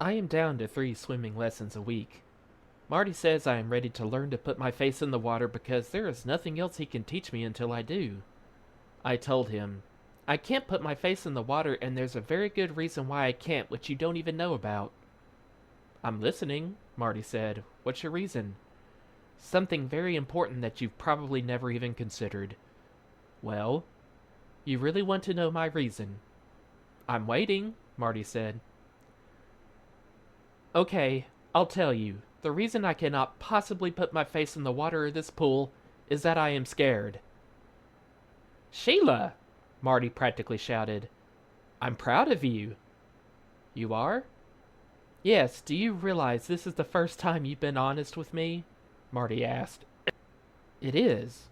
I am down to 3 swimming lessons a week. Marty says I am ready to learn to put my face in the water because there is nothing else he can teach me until I do. I told him, I can't put my face in the water and there's a very good reason why I can't, which you don't even know about. I'm listening, Marty said. What's your reason? Something very important that you've probably never even considered. Well, you really want to know my reason? I'm waiting, Marty said. Okay, I'll tell you. The reason I cannot possibly put my face in the water of this pool is that I am scared. Sheila! Marty practically shouted. I'm proud of you. You are? Yes, do you realize this is the first time you've been honest with me? Marty asked. It is.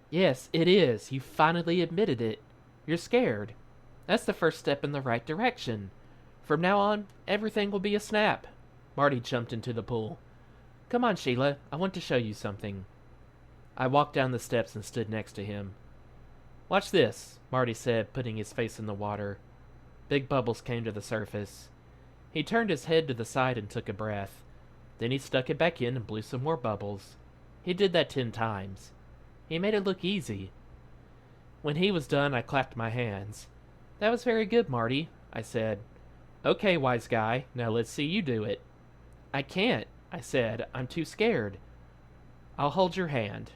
Yes, it is. You finally admitted it. You're scared. That's the first step in the right direction. From now on, everything will be a snap. Marty jumped into the pool. Come on, Sheila. I want to show you something. I walked down the steps and stood next to him. Watch this, Marty said, putting his face in the water. Big bubbles came to the surface. He turned his head to the side and took a breath. Then he stuck it back in and blew some more bubbles. He did that 10 times. He made it look easy. When he was done, I clapped my hands. That was very good, Marty, I said. Okay, wise guy, now let's see you do it. I can't, I said. I'm too scared. I'll hold your hand.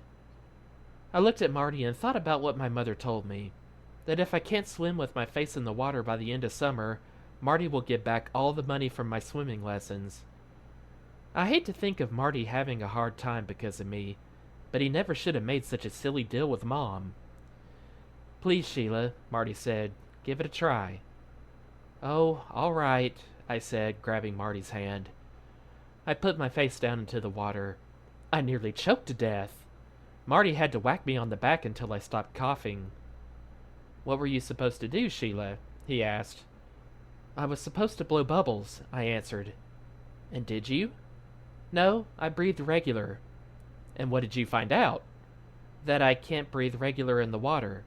I looked at Marty and thought about what my mother told me. That if I can't swim with my face in the water by the end of summer, Marty will get back all the money from my swimming lessons. I hate to think of Marty having a hard time because of me, but he never should have made such a silly deal with Mom. Please, Sheila, Marty said. Give it a try. Oh, all right, I said, grabbing Marty's hand. I put my face down into the water. I nearly choked to death. Marty had to whack me on the back until I stopped coughing. What were you supposed to do, Sheila? He asked. I was supposed to blow bubbles, I answered. And did you? No, I breathed regular. And what did you find out? That I can't breathe regular in the water.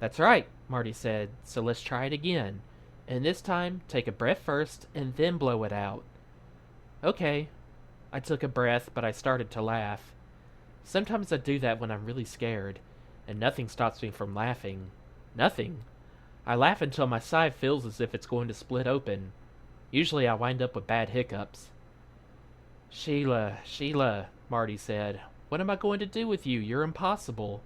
That's right, Marty said, so let's try it again. And this time, take a breath first and then blow it out. Okay. I took a breath, but I started to laugh. Sometimes I do that when I'm really scared, and nothing stops me from laughing. Nothing. I laugh until my side feels as if it's going to split open. Usually I wind up with bad hiccups. Sheila, Marty said. What am I going to do with you? You're impossible.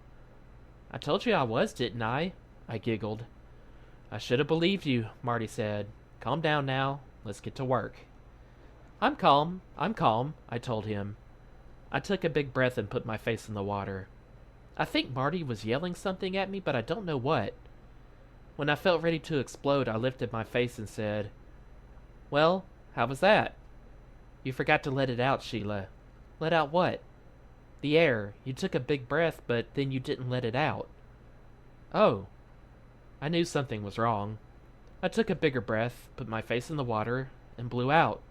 I told you I was, didn't I? I giggled. I should have believed you, Marty said. Calm down now. Let's get to work. I'm calm, I told him. I took a big breath and put my face in the water. I think Marty was yelling something at me, but I don't know what. When I felt ready to explode, I lifted my face and said, Well, how was that? You forgot to let it out, Sheila. Let out what? The air. You took a big breath, but then you didn't let it out. Oh. I knew something was wrong. I took a bigger breath, put my face in the water, and blew out.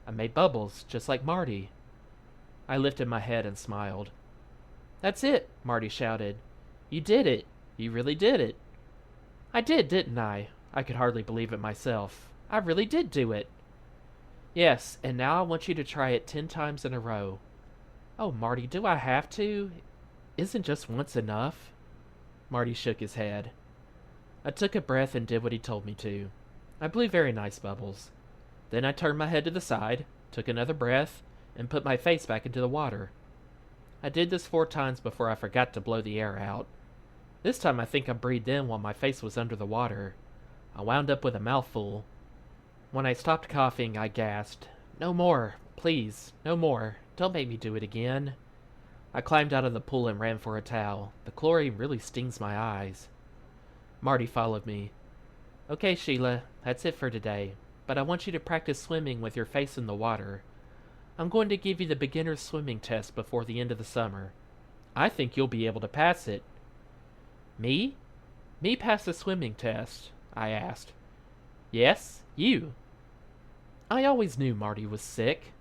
I made bubbles, just like Marty. I lifted my head and smiled. That's it, Marty shouted. You did it. You really did it. I did, didn't I? I could hardly believe it myself. I really did do it. Yes, and now I want you to try it 10 times in a row. Oh, Marty, do I have to? Isn't just once enough? Marty shook his head. I took a breath and did what he told me to. I blew very nice bubbles. Then I turned my head to the side, took another breath, and put my face back into the water. I did this 4 times before I forgot to blow the air out. This time I think I breathed in while my face was under the water. I wound up with a mouthful. When I stopped coughing, I gasped, No more, please, no more. Don't make me do it again. I climbed out of the pool and ran for a towel. The chlorine really stings my eyes. Marty followed me. Okay, Sheila, that's it for today. But I want you to practice swimming with your face in the water. I'm going to give you the beginner's swimming test before the end of the summer. I think you'll be able to pass it. Me? Me pass the swimming test? I asked. Yes, you. I always knew Marty was sick.